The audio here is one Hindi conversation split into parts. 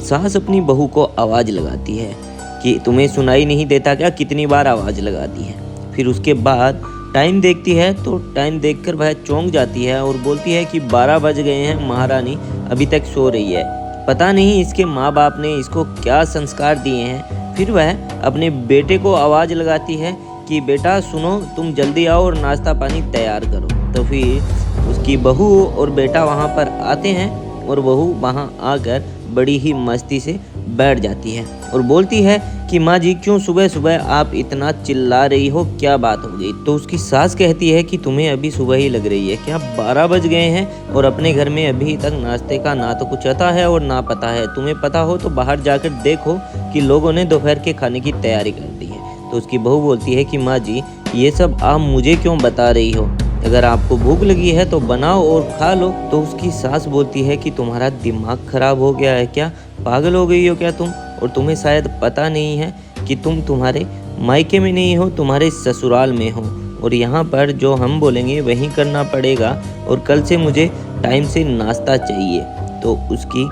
सास अपनी बहू को आवाज़ लगाती है कि तुम्हें सुनाई नहीं देता क्या, कितनी बार आवाज़ लगाती है। फिर उसके बाद टाइम देखती है तो टाइम देखकर वह चौंक जाती है और बोलती है कि 12 बज गए हैं, महारानी अभी तक सो रही है। पता नहीं इसके माँ बाप ने इसको क्या संस्कार दिए हैं। फिर वह अपने बेटे को आवाज़ लगाती है कि बेटा सुनो, तुम जल्दी आओ और नाश्ता पानी तैयार करो। तो फिर उसकी बहू और बेटा वहाँ पर आते हैं और बहू वहाँ आकर बड़ी ही मस्ती से बैठ जाती है और बोलती है कि माँ जी क्यों सुबह सुबह आप इतना चिल्ला रही हो, क्या बात हो गई। तो उसकी सास कहती है कि तुम्हें अभी सुबह ही लग रही है क्या, 12 बज गए हैं और अपने घर में अभी तक नाश्ते का ना तो कुछ आता है और ना पता है। तुम्हें पता हो तो बाहर जाकर देखो कि लोगों ने दोपहर के खाने की तैयारी कर दी है। तो उसकी बहू बोलती है कि माँ जी ये सब आप मुझे क्यों बता रही हो, अगर आपको भूख लगी है तो बनाओ और खा लो। तो उसकी सास बोलती है कि तुम्हारा दिमाग खराब हो गया है क्या, पागल हो गई हो क्या तुम, और तुम्हें शायद पता नहीं है कि तुम तुम्हारे मायके में नहीं हो, तुम्हारे ससुराल में हो, और यहाँ पर जो हम बोलेंगे वही करना पड़ेगा, और कल से मुझे टाइम से नाश्ता चाहिए। तो उसकी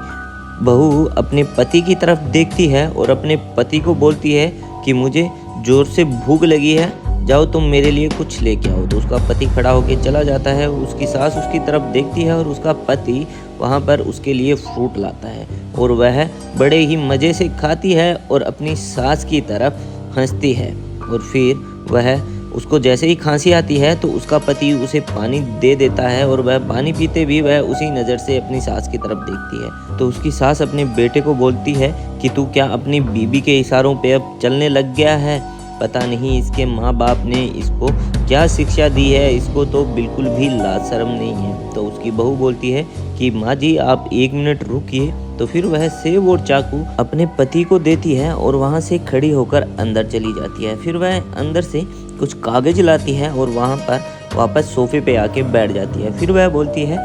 बहू अपने पति की तरफ देखती है और अपने पति को बोलती है कि मुझे ज़ोर से भूख लगी है, जाओ तुम मेरे लिए कुछ लेके आओ। तो उसका पति खड़ा होकर चला जाता है। उसकी सास उसकी तरफ देखती है और उसका पति वहाँ पर उसके लिए फ्रूट लाता है और वह बड़े ही मज़े से खाती है और अपनी सास की तरफ हंसती है। और फिर वह उसको जैसे ही खांसी आती है तो उसका पति उसे पानी दे देता है और वह पानी पीते भी वह उसी नज़र से अपनी सास की तरफ देखती है। तो उसकी सास अपने बेटे को बोलती है कि तू क्या अपनी बीबी के इशारों पे अब चलने लग गया है, पता नहीं इसके माँ बाप ने इसको क्या शिक्षा दी है, इसको तो बिल्कुल भी लाज शर्म नहीं है। तो उसकी बहू बोलती है कि माँ जी आप 1 मिनट रुकिए। तो फिर वह सेब और चाकू अपने पति को देती है और वहाँ से खड़ी होकर अंदर चली जाती है। फिर वह अंदर से कुछ कागज लाती है और वहाँ पर वापस सोफे पे आके बैठ जाती है। फिर वह बोलती है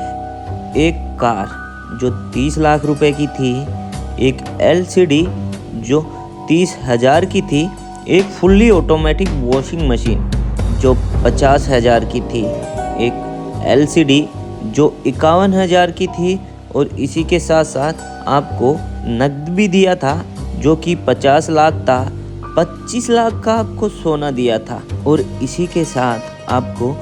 एक कार जो 30 लाख रुपए की थी, एक LCD जो 30,000 की थी, एक फुल्ली ऑटोमेटिक वॉशिंग मशीन जो 50,000 की थी, एक LCD जो 51,000 की थी, और इसी के साथ साथ आपको नकद भी दिया था जो कि 50 लाख था, 25 लाख का आपको सोना दिया था, और इसी के साथ आपको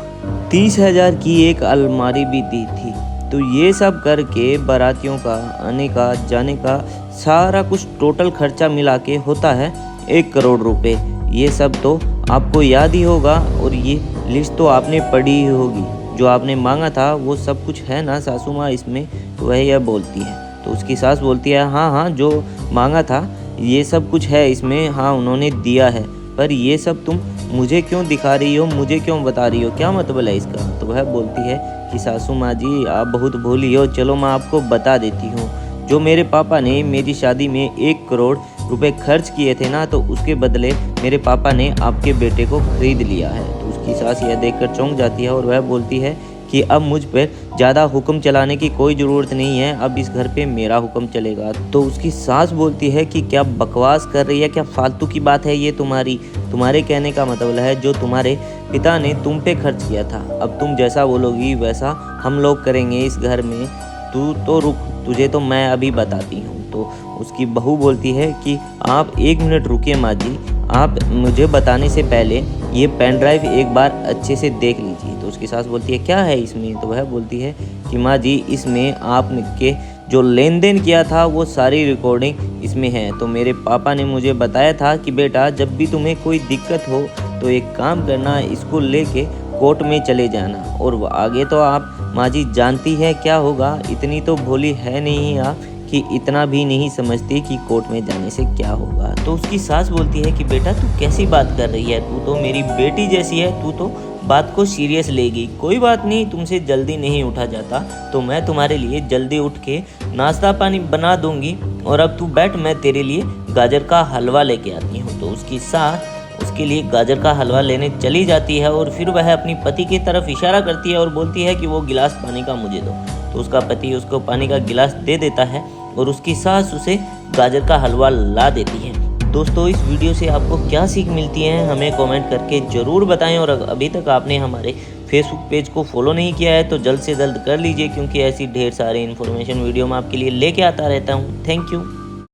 30,000 की एक अलमारी भी दी थी। तो ये सब करके बारातियों का आने का जाने का सारा कुछ टोटल खर्चा मिला के होता है 1 करोड़ रुपए। ये सब तो आपको याद ही होगा और ये लिस्ट तो आपने पढ़ी ही होगी। जो आपने मांगा था वो सब कुछ है ना सासू माँ इसमें, तो वह यह बोलती है। तो उसकी सास बोलती है हाँ हाँ जो मांगा था ये सब कुछ है इसमें, हाँ उन्होंने दिया है, पर ये सब तुम मुझे क्यों दिखा रही हो, मुझे क्यों बता रही हो, क्या मतलब है इसका। तो वह बोलती है कि सासू माँ जी आप बहुत भोली हो, चलो मैं आपको बता देती हूँ। जो मेरे पापा ने मेरी शादी में 1 करोड़ रुपए खर्च किए थे ना, तो उसके बदले मेरे पापा ने आपके बेटे को खरीद लिया है। तो उसकी सास यह देखकर चौंक जाती है और वह बोलती है कि अब मुझ पर ज़्यादा हुक्म चलाने की कोई ज़रूरत नहीं है, अब इस घर पे मेरा हुक्म चलेगा। तो उसकी सास बोलती है कि क्या बकवास कर रही है, क्या फालतू की बात है ये तुम्हारे कहने का मतलब है जो तुम्हारे पिता ने तुम पे खर्च किया था, अब तुम जैसा बोलोगी वैसा हम लोग करेंगे इस घर में, तू तो रुक, तुझे तो मैं अभी बताती हूँ। तो उसकी बहू बोलती है कि आप 1 मिनट रुकिए माँ जी, आप मुझे बताने से पहले ये पेन ड्राइव एक बार अच्छे से देख लीजिए। तो उसकी सास बोलती है क्या है इसमें। तो वह बोलती है कि माँ जी इसमें आपने जो लेन देन किया था वो सारी रिकॉर्डिंग इसमें है। तो मेरे पापा ने मुझे बताया था कि बेटा जब भी तुम्हें कोई दिक्कत हो तो एक काम करना, इसको लेके कोर्ट में चले जाना, और आगे तो आप माँ जी जानती है क्या होगा, इतनी तो भोली है नहीं आप कि इतना भी नहीं समझती कि कोर्ट में जाने से क्या होगा। तो उसकी सास बोलती है कि बेटा तू कैसी बात कर रही है, तू तो मेरी बेटी जैसी है, तू तो बात को सीरियस लेगी। कोई बात नहीं, तुमसे जल्दी नहीं उठा जाता तो मैं तुम्हारे लिए जल्दी उठ के नाश्ता पानी बना दूंगी, और अब तू बैठ, मैं तेरे लिए गाजर का हलवा लेके आती हूँ। तो उसकी सास उसके लिए गाजर का हलवा लेने चली जाती है और फिर वह अपनी पति की तरफ इशारा करती है और बोलती है कि वो गिलास पानी का मुझे दो। तो उसका पति उसको पानी का गिलास दे देता है और उसकी सास उसे गाजर का हलवा ला देती है। दोस्तों इस वीडियो से आपको क्या सीख मिलती है हमें कमेंट करके ज़रूर बताएं, और अभी तक आपने हमारे फेसबुक पेज को फॉलो नहीं किया है तो जल्द से जल्द कर लीजिए, क्योंकि ऐसी ढेर सारी इन्फॉर्मेशन वीडियो मैं आपके लिए लेके आता रहता हूँ। Thank you.